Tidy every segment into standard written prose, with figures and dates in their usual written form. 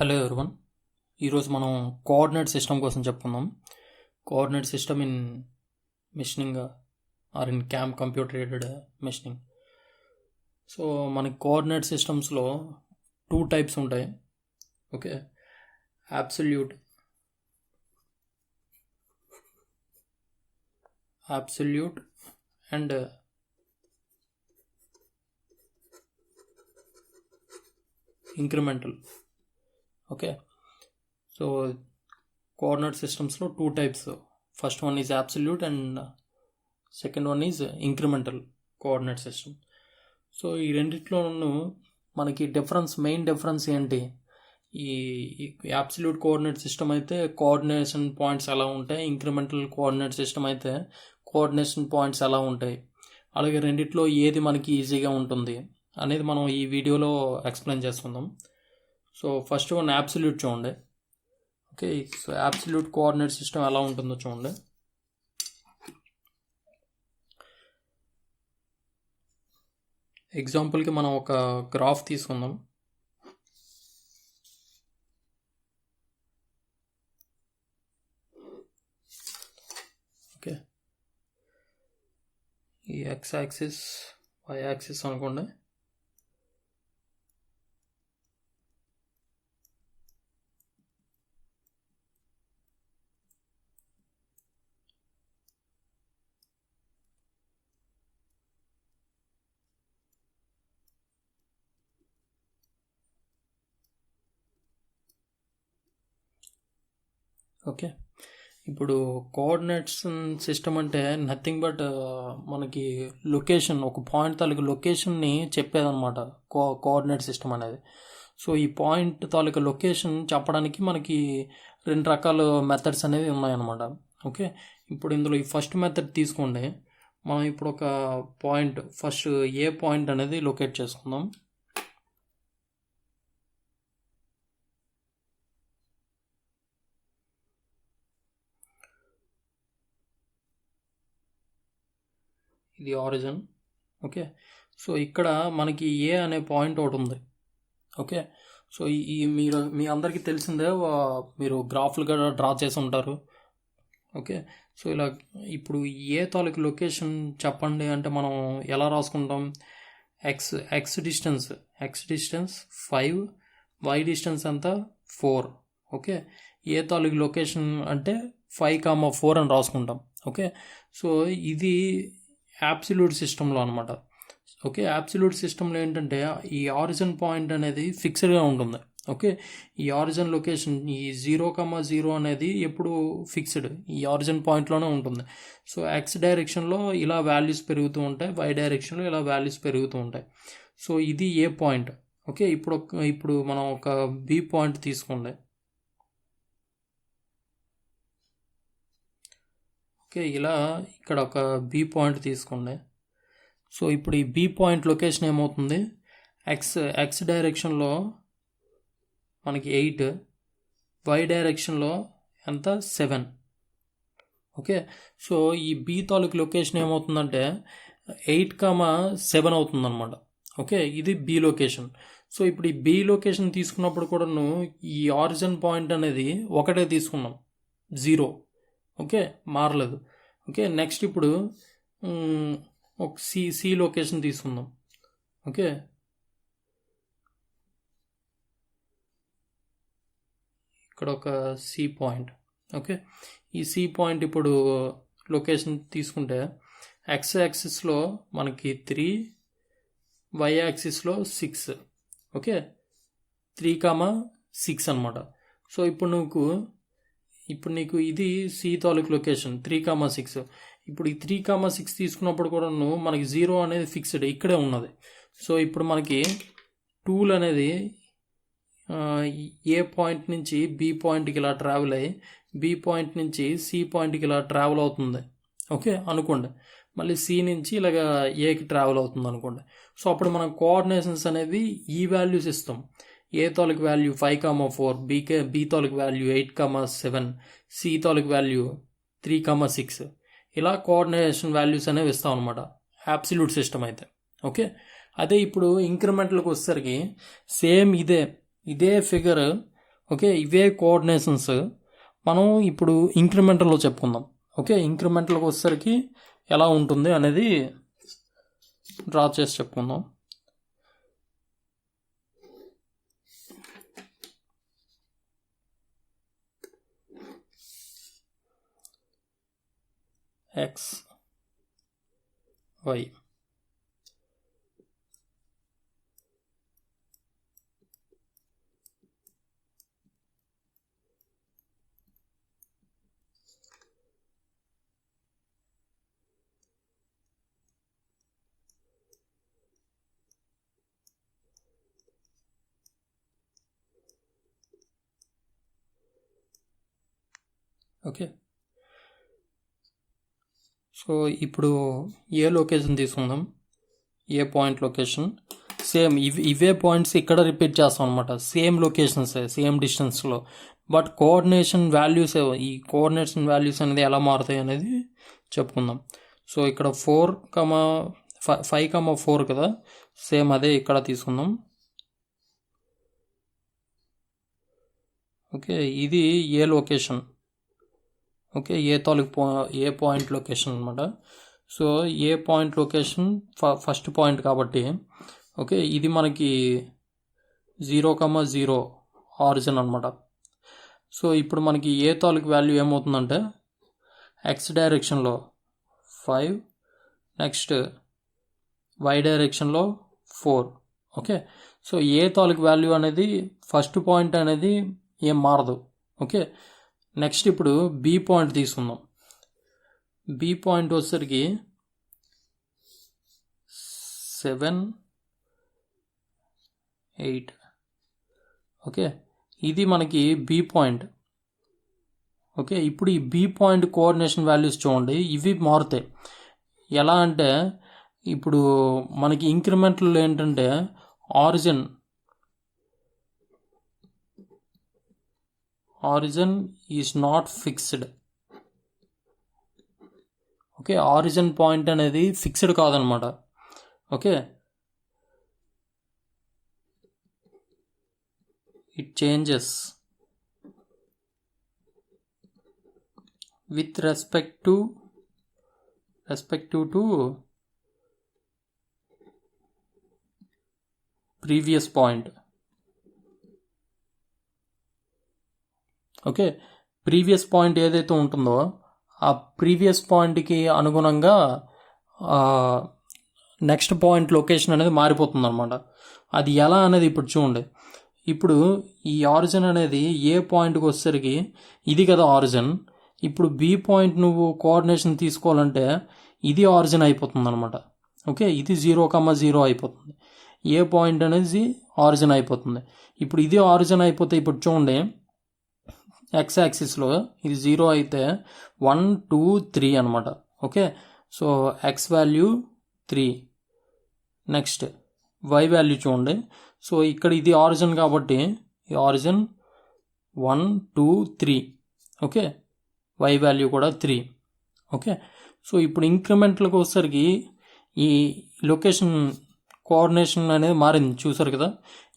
Hello everyone, ఈరోజు మనం coordinate system కోసం చెప్పుకుందాం. Coordinate system in machining or in computer aided machining. So మనకి కోఆర్డినేట్ సిస్టమ్స్లో 2 టైప్స్ ఉంటాయి. Okay, absolute and incremental. Okay, so coordinate సిస్టమ్స్లో 2 types. First one is absolute and second one is incremental coordinate system. So ఈ రెండిట్లోనూ మనకి main difference ఏంటి? ఈ absolute coordinate system అయితే కోఆర్డినేషన్ పాయింట్స్ ఎలా ఉంటాయి, ఇంక్రిమెంటల్ కోఆర్డినేట్ సిస్టమ్ అయితే కోఆర్డినేషన్ పాయింట్స్ ఎలా ఉంటాయి, అలాగే రెండిట్లో ఏది మనకి ఈజీగా ఉంటుంది అనేది మనం ఈ వీడియోలో ఎక్స్ప్లెయిన్ చేసుకుందాం. సో ఫస్ట్ వన్ అబ్సల్యూట్ చూడండి. Okay, so absolute coordinate system ఎలా ఉంటుందో చూడండి. ఎగ్జాంపుల్కి మనం ఒక గ్రాఫ్ తీసుకుందాం. ఓకే, ఈ ఎక్స్ యాక్సిస్ వై యాక్సిస్ అనుకోండి. ఓకే, ఇప్పుడు కోఆర్డినేట్స్ సిస్టమ్ అంటే నథింగ్ బట్ మనకి లొకేషన్, ఒక పాయింట్ తాలూకు లొకేషన్ని చెప్పేదన్నమాట కోఆర్డినేట్ సిస్టమ్ అనేది. సో ఈ పాయింట్ తాలూకు లొకేషన్ చెప్పడానికి మనకి 2 రకాల మెథడ్స్ అనేవి ఉన్నాయన్నమాట. ఓకే, ఇప్పుడు ఇందులో ఈ ఫస్ట్ మెథడ్ తీసుకోండి. మనం ఇప్పుడు ఒక పాయింట్, ఫస్ట్ ఏ పాయింట్ అనేది లొకేట్ చేసుకుందాం. ఇది ఆరిజిన్. ఓకే, సో ఇక్కడ మనకి ఏ అనే పాయింట్ ఒకటి ఉంది. ఓకే, సో ఈ మీ అందరికీ తెలిసిందే, మీరు గ్రాఫ్లు కూడా డ్రా చేసి ఉంటారు. ఓకే, సో ఇలా ఇప్పుడు ఏ తాలూకు లొకేషన్ చెప్పండి అంటే మనం ఎలా రాసుకుంటాం? ఎక్స్ డిస్టెన్స్ 5, వై డిస్టెన్స్ అంతా 4. ఓకే, ఏ తాలూకు లొకేషన్ అంటే 5,4 అని రాసుకుంటాం. ఓకే, సో ఇది అబ్సల్యూట్ సిస్టంలో అనమాట. ఓకే, అబ్సల్యూట్ సిస్టంలో ఏంటంటే ఈ ఆరిజిన్ పాయింట్ అనేది ఫిక్స్డ్గా ఉంటుంది. ఓకే, ఈ ఆరిజిన్ లొకేషన్ ఈ 0,0 అనేది ఎప్పుడు ఫిక్స్డ్ ఈ ఆరిజిన్ పాయింట్లోనే ఉంటుంది. సో ఎక్స్ డైరెక్షన్లో ఇలా వాల్యూస్ పెరుగుతూ ఉంటాయి, వై డైరెక్షన్లో ఇలా వాల్యూస్ పెరుగుతూ ఉంటాయి. సో ఇది ఏ పాయింట్. ఓకే, ఇప్పుడు మనం ఒక బి పాయింట్ తీసుకోండి. ఓకే, ఇలా ఇక్కడ ఒక బి పాయింట్ తీసుకోండి. సో ఇప్పుడు ఈ బి పాయింట్ లొకేషన్ ఏమవుతుంది? ఎక్స్ డైరెక్షన్లో మనకి 8, వై డైరెక్షన్లో ఎంత? 7. ఓకే, సో ఈ బి తాలూకు లొకేషన్ ఏమవుతుందంటే 8,7 అవుతుందన్నమాట. ఓకే, ఇది బి లొకేషన్. సో ఇప్పుడు ఈ బి లొకేషన్ తీసుకున్నప్పుడు కూడాను ఈ ఆరిజిన్ పాయింట్ అనేది ఒకటే తీసుకున్నాం, 0. ఓకే, మారలేదు. ఓకే, నెక్స్ట్ ఇప్పుడు ఒక సి లొకేషన్ తీసుకుందాం. ఓకే, ఇక్కడ ఒక సి పాయింట్. ఓకే, ఈ సి పాయింట్ ఇప్పుడు లొకేషన్ తీసుకుంటే ఎక్స్ యాక్సిస్లో మనకి 3, వై యాక్సిస్లో 6. ఓకే, 3,6 అనమాట. సో ఇప్పుడు నీకు ఇది సి తాలూకు లొకేషన్ 3,6. ఇప్పుడు ఈ 3,6 తీసుకున్నప్పుడు కూడా మనకి 0 అనేది ఫిక్స్డ్ ఇక్కడే ఉన్నది. సో ఇప్పుడు మనకి టూల్ అనేది ఏ పాయింట్ నుంచి బి పాయింట్కి ఇలా ట్రావెల్ అయ్యి బి పాయింట్ నుంచి సి పాయింట్కి ఇలా ట్రావెల్ అవుతుంది. ఓకే అనుకోండి, మళ్ళీ సి నుంచి ఇలాగ ఏకి ట్రావెల్ అవుతుంది అనుకోండి. సో అప్పుడు మనం కోఆర్డినేషన్స్ అనేవి ఈ వాల్యూస్ ఇస్తాం. ఏ తాలూకు వాల్యూ 5,4, బి తాలూకు వాల్యూ 8,7, సి తాలూకు వాల్యూ 3,6. ఇలా కోఆర్డినేషన్ వాల్యూస్ అనేవి ఇస్తాం అనమాట అబ్సల్యూట్ సిస్టమ్ అయితే. ఓకే, అదే ఇప్పుడు ఇంక్రిమెంటల్కి వచ్చేసరికి సేమ్ ఇదే ఫిగర్ ఓకే, ఇవే కోఆర్డినేషన్స్ మనం ఇప్పుడు ఇంక్రిమెంటల్లో చెప్పుకుందాం. ఓకే, ఇంక్రిమెంటల్కి వచ్చేసరికి ఎలా ఉంటుంది అనేది డ్రా చేసి చెప్పుకుందాం. X why okay. సో ఇప్పుడు ఏ లొకేషన్ తీసుకుందాం, ఏ పాయింట్ లొకేషన్ సేమ్ ఇవే పాయింట్స్ ఇక్కడ రిపీట్ చేస్తాం అనమాట. సేమ్ లొకేషన్స్, సేమ్ డిస్టెన్స్లో, బట్ కోఆర్డినేషన్ వాల్యూస్, ఈ కోఆర్డినేషన్ వాల్యూస్ అనేది ఎలా మారుతాయి అనేది చెప్పుకుందాం. సో ఇక్కడ 5,4 కదా, సేమ్ అదే ఇక్కడ తీసుకుందాం. ఓకే, ఇది ఏ లొకేషన్, ఓకే, ఏ పాయింట్ లొకేషన్ అనమాట. సో ఏ పాయింట్ లొకేషన్ ఫస్ట్ పాయింట్ కాబట్టి, ఓకే, ఇది మనకి 0,0 ఆరిజిన్ అనమాట. సో ఇప్పుడు మనకి ఏ తాలూకు వాల్యూ ఏమవుతుందంటే ఎక్స్ డైరెక్షన్లో 5, నెక్స్ట్ వై డైరెక్షన్లో 4. ఓకే, సో ఏ తాలూకు వాల్యూ అనేది ఫస్ట్ పాయింట్ అనేది ఏం మారదు. ఓకే, నెక్స్ట్ ఇప్పుడు బి పాయింట్ తీసుకుందాం. బి పాయింట్ వచ్చేసరికి 7, 8. ఓకే, ఇది మనకి బి పాయింట్. ఓకే, ఇప్పుడు ఈ బి పాయింట్ కోఆర్డినేషన్ వాల్యూస్ చూడండి, ఇవి మారుతాయి. ఎలా అంటే ఇప్పుడు మనకి ఇంక్రిమెంట్లో ఏంటంటే origin is not fixed. Okay, origin point అనేది ఫిక్స్డ్ కాదనమాట. Okay, it changes with respective to previous point. Okay, previous point ఏదైతే ఉంటుందో ఆ ప్రీవియస్ పాయింట్కి అనుగుణంగా నెక్స్ట్ పాయింట్ లొకేషన్ అనేది మారిపోతుంది అనమాట. అది ఎలా అనేది ఇప్పుడు చూడండి. ఇప్పుడు ఈ ఆరిజిన్ అనేది ఏ పాయింట్కి వచ్చేసరికి ఇది కదా ఆరిజిన్. ఇప్పుడు బి పాయింట్ నువ్వు కోఆర్డినేషన్ తీసుకోవాలంటే ఇది ఆరిజిన్ అయిపోతుంది అనమాట. ఓకే, ఇది 0,0 అయిపోతుంది. ఏ పాయింట్ అనేది ఆరిజిన్ అయిపోతుంది. ఇప్పుడు ఇది ఆరిజిన్ అయిపోతే ఇప్పుడు చూడండి, ఎక్స్ యాక్సిస్లో ఇది 0 అయితే 1, 2, 3 అనమాట. Okay, so X value 3, next Y value చూడండి. సో ఇక్కడ ఇది ఆరిజిన్ కాబట్టి ఈ ఆరిజిన్ 1, 2, 3. ఓకే, వై వాల్యూ కూడా 3. ఓకే, సో ఇప్పుడు ఇంక్రిమెంట్లకు వచ్చేసరికి ఈ లొకేషన్ కోఆర్డినేషన్ అనేది మారింది, చూసారు కదా.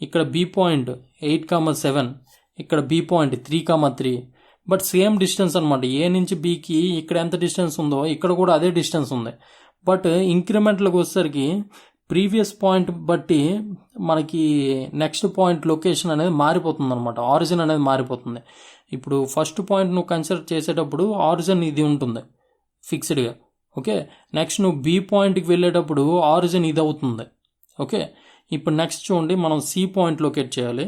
ఇక్కడ బి పాయింట్ 8,7, ఇక్కడ B point 3,3, but same distance అనమాట. ఏ నుంచి బికి ఇక్కడ ఎంత డిస్టెన్స్ ఉందో ఇక్కడ కూడా అదే డిస్టెన్స్ ఉంది. బట్ ఇంక్రిమెంట్లకు వచ్చేసరికి ప్రీవియస్ పాయింట్ బట్టి మనకి నెక్స్ట్ పాయింట్ లొకేషన్ అనేది మారిపోతుంది అనమాట. ఆరిజిన్ అనేది మారిపోతుంది. ఇప్పుడు ఫస్ట్ పాయింట్ నువ్వు కన్సిడర్ చేసేటప్పుడు ఆరిజిన్ ఇది ఉంటుంది ఫిక్స్డ్గా. ఓకే, నెక్స్ట్ నువ్వు బి పాయింట్కి వెళ్ళేటప్పుడు ఆరిజిన్ ఇది అవుతుంది. ఓకే, ఇప్పుడు నెక్స్ట్ చూడండి, మనం సి పాయింట్ లొకేట్ చేయాలి.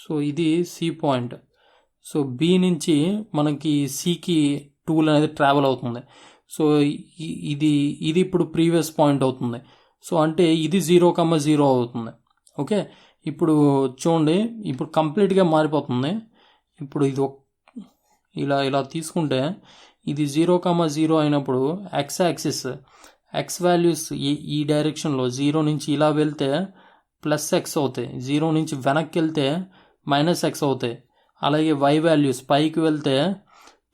సో ఇది సి పాయింట్. సో బి నుంచి మనకి సికి టూల్ అనేది ట్రావెల్ అవుతుంది. సో ఇది ఇప్పుడు ప్రీవియస్ పాయింట్ అవుతుంది. సో అంటే ఇది 0,0 అవుతుంది. ఓకే, ఇప్పుడు చూడండి, ఇప్పుడు కంప్లీట్గా మారిపోతుంది. ఇప్పుడు ఇది ఇలా తీసుకుంటే ఇది 0,0 అయినప్పుడు ఎక్స్ యాక్సిస్ ఎక్స్ వాల్యూస్ ఈ డైరెక్షన్లో 0 నుంచి ఇలా వెళ్తే ప్లస్ ఎక్స్ అవుతాయి, 0 నుంచి వెనక్కి వెళ్తే మైనస్ ఎక్స్ అవుతాయి. అలాగే వై వాల్యూస్ పైకి వెళ్తే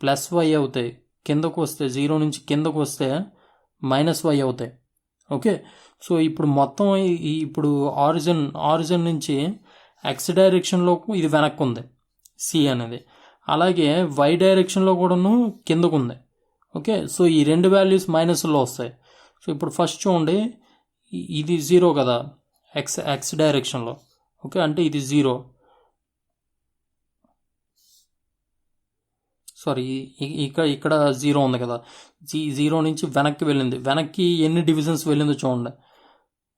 ప్లస్ వై అవుతాయి, కిందకు వస్తే 0 నుంచి కిందకు వస్తే మైనస్ వై అవుతాయి. ఓకే. సో ఇప్పుడు మొత్తం ఇప్పుడు ఆరిజిన్ నుంచి ఎక్స్ డైరెక్షన్లో ఇది వెనక్కి ఉంది సి అనేది, అలాగే వై డైరెక్షన్లో కూడాను కిందకు ఉంది. ఓకే. సో ఈ రెండు వాల్యూస్ మైనస్లో వస్తాయి. సో ఇప్పుడు ఫస్ట్ చూడండి, ఇది 0 కదా ఎక్స్ డైరెక్షన్లో. ఓకే, అంటే ఇది 0. సారీ, ఇక్కడ 0 ఉంది కదా, 0 నుంచి వెనక్కి వెళ్ళింది. వెనక్కి ఎన్ని డివిజన్స్ వెళ్ళిందో చూడండి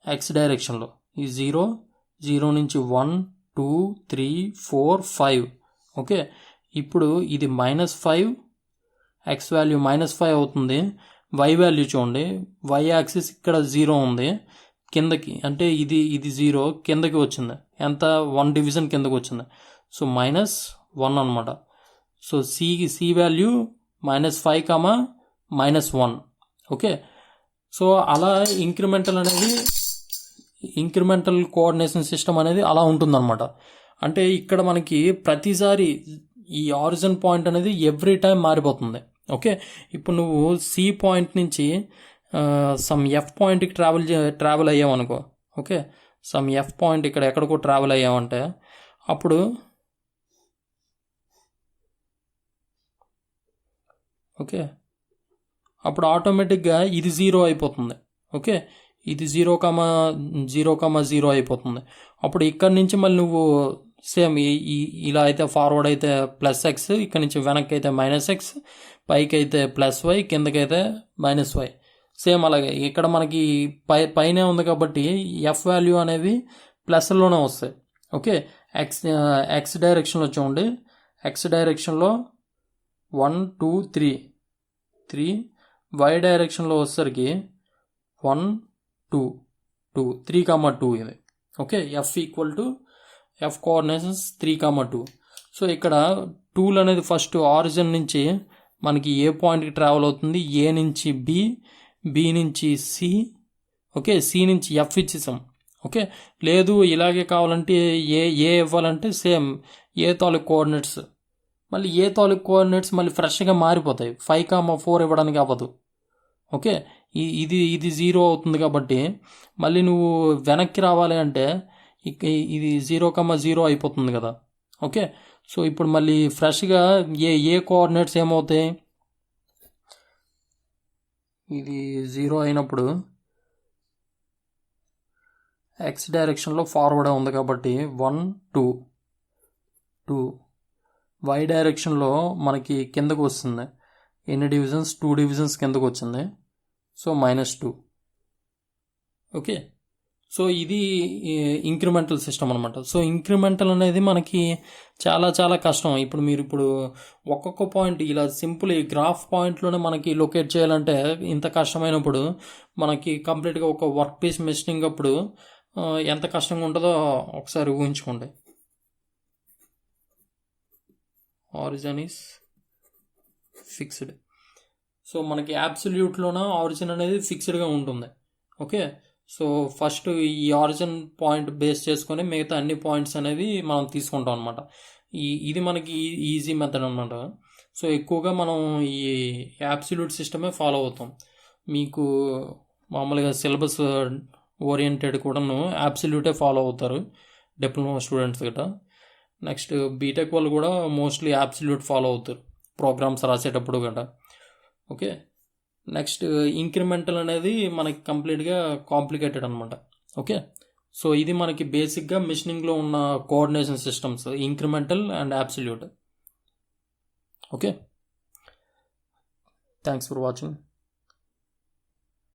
ఎక్స్ డైరెక్షన్లో. ఈ 0 నుంచి 1 2 3 4 5. ఓకే, ఇప్పుడు ఇది -5, ఎక్స్ వాల్యూ -5 అవుతుంది. వై వాల్యూ చూడండి, వై యాక్సిస్ ఇక్కడ 0 ఉంది కిందకి, అంటే ఇది 0 కిందకి వచ్చింది. ఎంత? 1 డివిజన్ కిందకి వచ్చింది. సో -1 అనమాట. So C value -5, -1. Okay. So అలా ఇంక్రిమెంటల్ కోఆర్డినేషన్ సిస్టమ్ అనేది అలా ఉంటుందన్నమాట. అంటే ఇక్కడ మనకి ప్రతిసారి ఈ ఆరిజిన్ పాయింట్ అనేది ఎవ్రీ టైం మారిపోతుంది. ఓకే, ఇప్పుడు నువ్వు సి పాయింట్ నుంచి సమ్ ఎఫ్ పాయింట్కి ట్రావెల్ అయ్యావనుకో. ఓకే, సమ్ ఎఫ్ పాయింట్ ఇక్కడ ఎక్కడికో ట్రావెల్ అయ్యావంటే అప్పుడు ఓకే, అప్పుడు ఆటోమేటిక్గా ఇది 0 అయిపోతుంది. ఓకే, ఇది 0,0 అయిపోతుంది. అప్పుడు ఇక్కడ నుంచి మళ్ళీ నువ్వు సేమ్ ఇలా అయితే ఫార్వర్డ్ అయితే +x, ఇక్కడ నుంచి వెనక్కి అయితే -x, పైకి అయితే +y, కిందకైతే -y. సేమ్ అలాగే ఇక్కడ మనకి పైనే ఉంది కాబట్టి ఎఫ్ వాల్యూ అనేవి ప్లస్లోనే వస్తాయి. ఓకే, ఎక్స్ డైరెక్షన్లో చూడండి, ఎక్స్ డైరెక్షన్లో 1 2 3, వై డైరెక్షన్లో వచ్చేసరికి 1 2 3,2 ఇది. Okay, F coordinations 3,2. సో ఇక్కడ 2 అనేది ఫస్ట్ ఆరిజిన్ నుంచి మనకి ఏ పాయింట్కి ట్రావెల్ అవుతుంది, ఏ నుంచి బి నుంచి సి. ఓకే, సి నుంచి ఎఫ్ ఇచ్చేసాం. ఓకే, లేదు ఇలాగే కావాలంటే ఏ ఇవ్వాలంటే సేమ్ ఏ తాలూకు కోఆర్డినేట్స్, మళ్ళీ ఏ తాలూకు కోఆర్డినేట్స్ మళ్ళీ ఫ్రెష్గా మారిపోతాయి. 5,4 ఇవ్వడానికి అవ్వదు. ఓకే, ఇది 0 అవుతుంది కాబట్టి మళ్ళీ నువ్వు వెనక్కి రావాలి అంటే ఇది 0,0 అయిపోతుంది కదా. ఓకే, సో ఇప్పుడు మళ్ళీ ఫ్రెష్గా ఏ కోఆర్డినేట్స్ ఏమవుతాయి, ఇది 0 అయినప్పుడు ఎక్స్ డైరెక్షన్లో ఫార్వర్డ్ ఉంది కాబట్టి 1 2, వై డైరెక్షన్లో మనకి కిందకు వస్తుంది. ఎన్ని డివిజన్స్? 2 డివిజన్స్ కిందకు వచ్చింది. సో -2. ఓకే, సో ఇది ఇంక్రిమెంటల్ సిస్టమ్ అనమాట. సో ఇంక్రిమెంటల్ అనేది మనకి చాలా చాలా కష్టం. ఇప్పుడు ఒక్కొక్క పాయింట్ ఇలా సింపుల్ ఈ గ్రాఫ్ పాయింట్లోనే మనకి లొకేట్ చేయాలంటే ఇంత కష్టమైనప్పుడు మనకి కంప్లీట్గా ఒక వర్క్ పీస్ మెషినింగ్ అప్పుడు ఎంత కష్టంగా ఉంటుందో ఒకసారి ఊహించుకోండి. Origin is fixed. సో మనకి అబ్సల్యూట్లోన ఆరిజిన్ అనేది ఫిక్స్డ్గా ఉంటుంది. ఓకే, సో ఫస్ట్ ఈ ఆరిజిన్ పాయింట్ బేస్ చేసుకొని మిగతా అన్ని పాయింట్స్ అనేవి మనం తీసుకుంటాం అనమాట. ఇది మనకి ఈజీ మెథడ్ అనమాట. సో ఎక్కువగా మనం ఈ అబ్సల్యూట్ సిస్టమే ఫాలో అవుతాం. మీకు మామూలుగా సిలబస్ ఓరియంటెడ్ కూడాను అబ్సల్యూటే ఫాలో అవుతారు డిప్లొమా స్టూడెంట్స్ గట్రా. నెక్స్ట్ బీటెక్ వాళ్ళు కూడా మోస్ట్లీ అబ్సల్యూట్ ఫాలో అవుతారు ప్రోగ్రామ్స్ రాసేటప్పుడు గట్రా. ఓకే, నెక్స్ట్ ఇంక్రిమెంటల్ అనేది మనకి కంప్లీట్గా కాంప్లికేటెడ్ అనమాట. ఓకే, సో ఇది మనకి బేసిక్గా మెషినింగ్లో ఉన్న coordination systems incremental and absolute. Okay, thanks for watching.